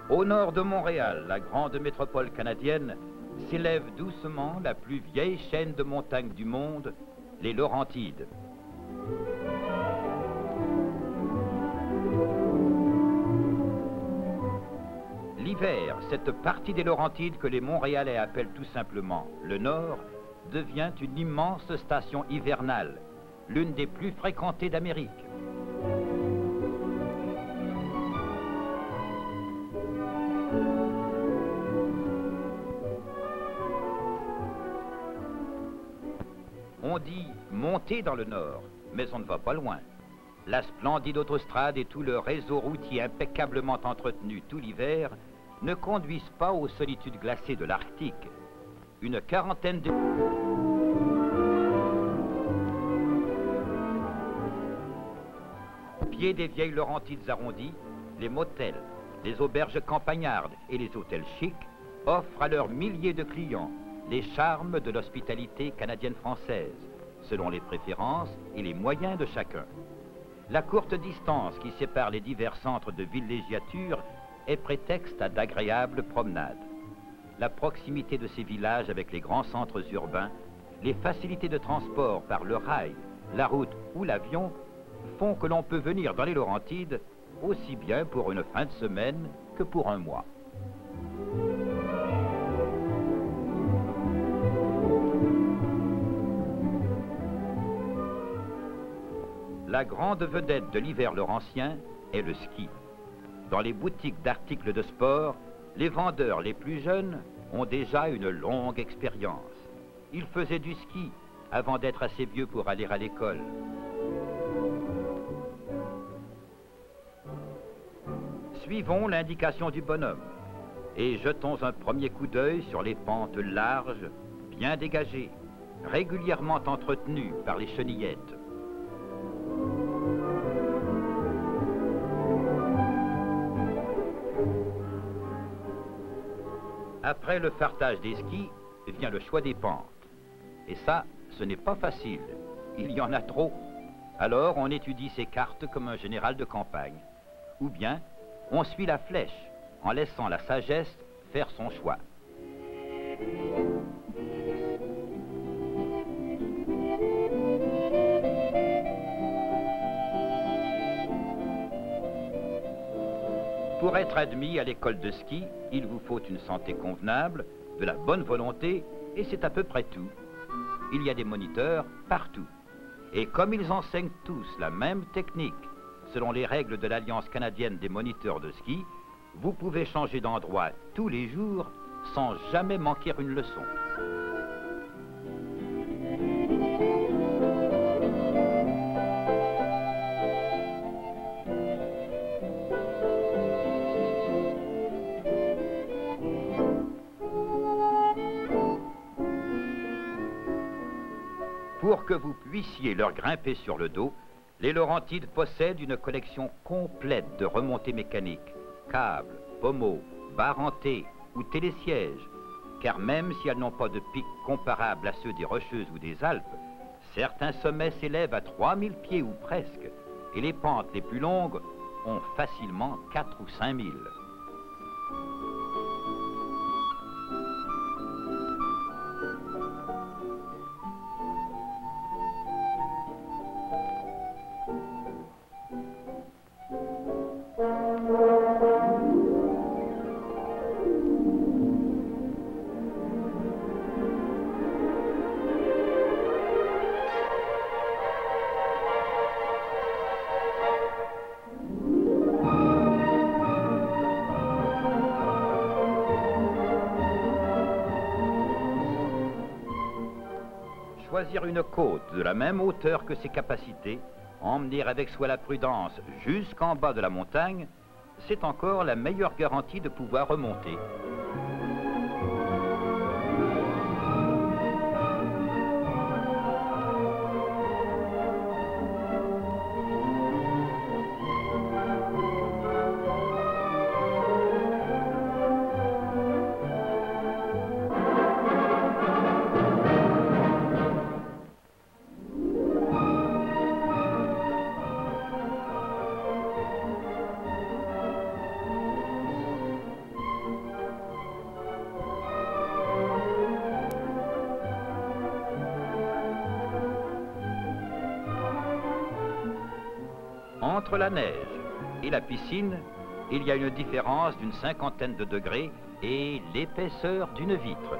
Au nord de Montréal, la grande métropole canadienne, s'élève doucement la plus vieille chaîne de montagnes du monde, les Laurentides. L'hiver, cette partie des Laurentides que les Montréalais appellent tout simplement le Nord, devient une immense station hivernale, l'une des plus fréquentées d'Amérique. On dit monter dans le Nord, mais on ne va pas loin. La splendide autostrade et tout le réseau routier impeccablement entretenu tout l'hiver ne conduisent pas aux solitudes glacées de l'Arctique. Une quarantaine de... Au pied des vieilles Laurentides arrondies, les motels, les auberges campagnardes et les hôtels chics offrent à leurs milliers de clients les charmes de l'hospitalité canadienne-française, selon les préférences et les moyens de chacun. La courte distance qui sépare les divers centres de villégiature est prétexte à d'agréables promenades. La proximité de ces villages avec les grands centres urbains, les facilités de transport par le rail, la route ou l'avion font que l'on peut venir dans les Laurentides aussi bien pour une fin de semaine que pour un mois. La grande vedette de l'hiver laurentien est le ski. Dans les boutiques d'articles de sport, les vendeurs les plus jeunes ont déjà une longue expérience. Ils faisaient du ski avant d'être assez vieux pour aller à l'école. Suivons l'indication du bonhomme et jetons un premier coup d'œil sur les pentes larges, bien dégagées, régulièrement entretenues par les chenillettes. Après le fartage des skis, vient le choix des pentes. Et ça, ce n'est pas facile. Il y en a trop. Alors, on étudie ses cartes comme un général de campagne. Ou bien, on suit la flèche, en laissant la sagesse faire son choix. Pour être admis à l'école de ski, il vous faut une santé convenable, de la bonne volonté, et c'est à peu près tout. Il y a des moniteurs partout. Et comme ils enseignent tous la même technique, selon les règles de l'Alliance canadienne des moniteurs de ski, vous pouvez changer d'endroit tous les jours sans jamais manquer une leçon. Pour que vous puissiez leur grimper sur le dos, les Laurentides possèdent une collection complète de remontées mécaniques, câbles, pommeaux, barres en T ou télésièges, car même si elles n'ont pas de pics comparables à ceux des Rocheuses ou des Alpes, certains sommets s'élèvent à 3000 pieds ou presque, et les pentes les plus longues ont facilement 4 ou 5000. Choisir une côte de la même hauteur que ses capacités, emmener avec soi la prudence jusqu'en bas de la montagne, c'est encore la meilleure garantie de pouvoir remonter. Entre la neige et la piscine, il y a une différence d'une 50aine de degrés et l'épaisseur d'une vitre.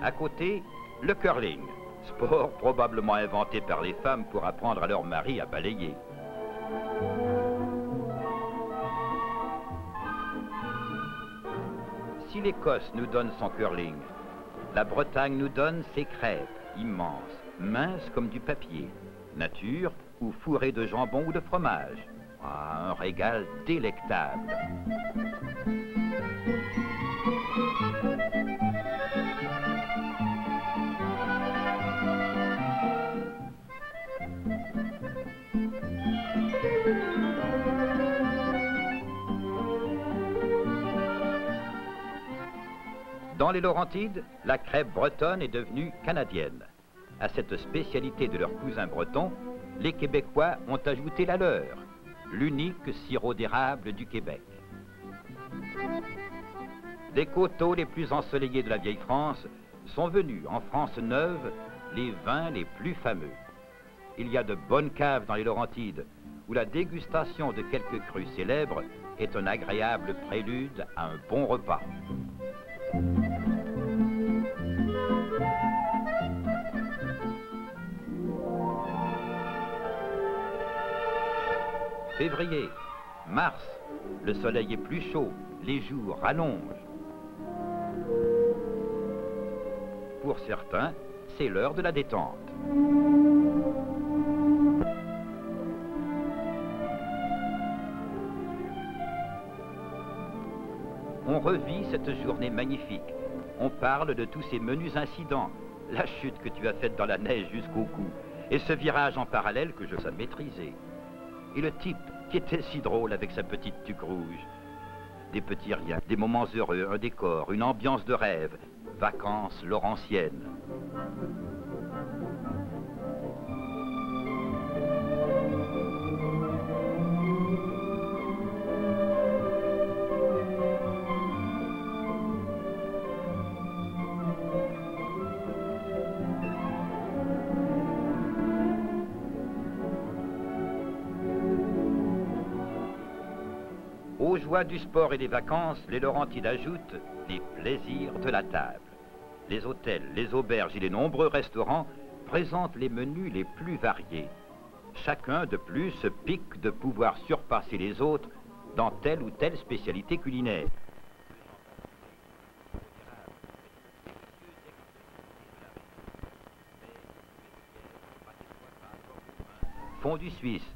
À côté, le curling, sport probablement inventé par les femmes pour apprendre à leur mari à balayer. Si l'Écosse nous donne son curling, la Bretagne nous donne ses crêpes, immenses, minces comme du papier, nature ou fourrées de jambon ou de fromage. Ah, un régal délectable. Dans les Laurentides, la crêpe bretonne est devenue canadienne. À cette spécialité de leurs cousins bretons, les Québécois ont ajouté la leur, l'unique sirop d'érable du Québec. Des coteaux les plus ensoleillés de la vieille France sont venus en France neuve les vins les plus fameux. Il y a de bonnes caves dans les Laurentides, où la dégustation de quelques crus célèbres est un agréable prélude à un bon repas. Février, mars, le soleil est plus chaud, les jours rallongent. Pour certains, c'est l'heure de la détente. On revit cette journée magnifique. On parle de tous ces menus incidents, la chute que tu as faite dans la neige jusqu'au cou, et ce virage en parallèle que je sais maîtriser. Et le type qui était si drôle avec sa petite tuque rouge. Des petits riens, des moments heureux, un décor, une ambiance de rêve, vacances laurentiennes. Aux joies du sport et des vacances, les Laurentides ajoutent les plaisirs de la table. Les hôtels, les auberges et les nombreux restaurants présentent les menus les plus variés. Chacun de plus se pique de pouvoir surpasser les autres dans telle ou telle spécialité culinaire. Fondue suisse.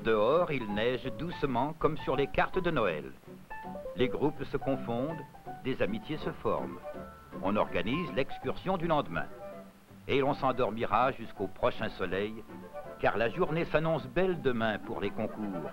Dehors, il neige doucement comme sur les cartes de Noël. Les groupes se confondent, des amitiés se forment. On organise l'excursion du lendemain. Et l'on s'endormira jusqu'au prochain soleil, car la journée s'annonce belle demain pour les concours.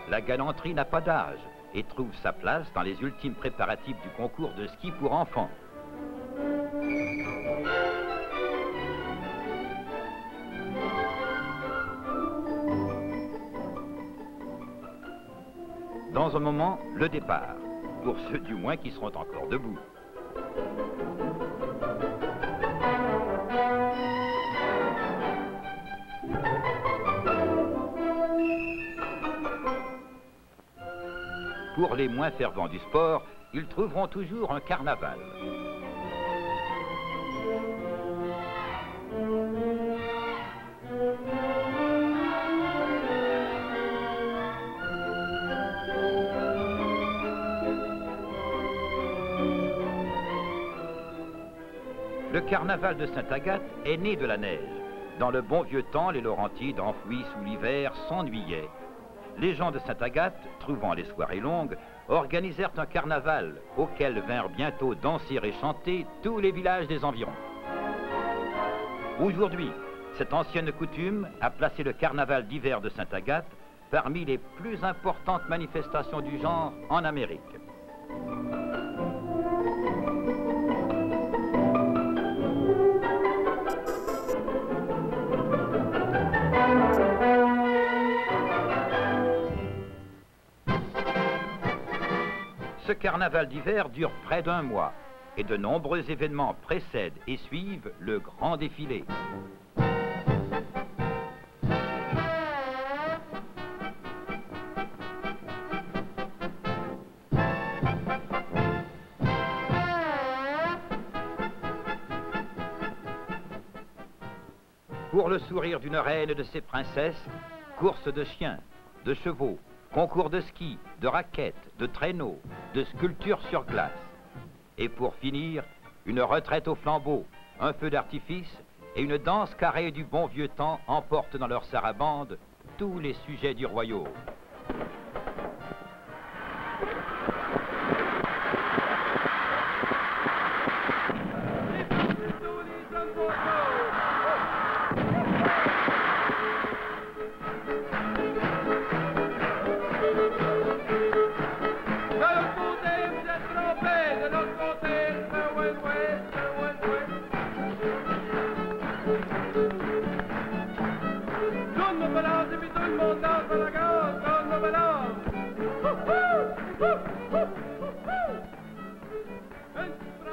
La galanterie n'a pas d'âge et trouve sa place dans les ultimes préparatifs du concours de ski pour enfants. Dans un moment, le départ, pour ceux du moins qui seront encore debout. Pour les moins fervents du sport, ils trouveront toujours un carnaval. carnaval de Sainte-Agathe est né de la neige. Dans le bon vieux temps, les Laurentides, enfouis sous l'hiver, s'ennuyaient. Les gens de Sainte-Agathe, trouvant les soirées longues, organisèrent un carnaval auquel vinrent bientôt danser et chanter tous les villages des environs. Aujourd'hui, cette ancienne coutume a placé le carnaval d'hiver de Sainte-Agathe parmi les plus importantes manifestations du genre en Amérique. Ce carnaval d'hiver dure près d'un mois et de nombreux événements précèdent et suivent le grand défilé. Pour le sourire d'une reine et de ses princesses, courses de chiens, de chevaux, concours de ski, de raquettes, de traîneaux, de sculptures sur glace. Et pour finir, une retraite au flambeau, un feu d'artifice et une danse carrée du bon vieux temps emportent dans leur sarabande tous les sujets du royaume.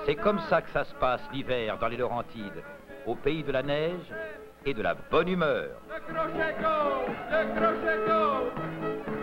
C'est comme ça que ça se passe l'hiver dans les Laurentides, au pays de la neige et de la bonne humeur. Le crochet gauche, le crochet gauche.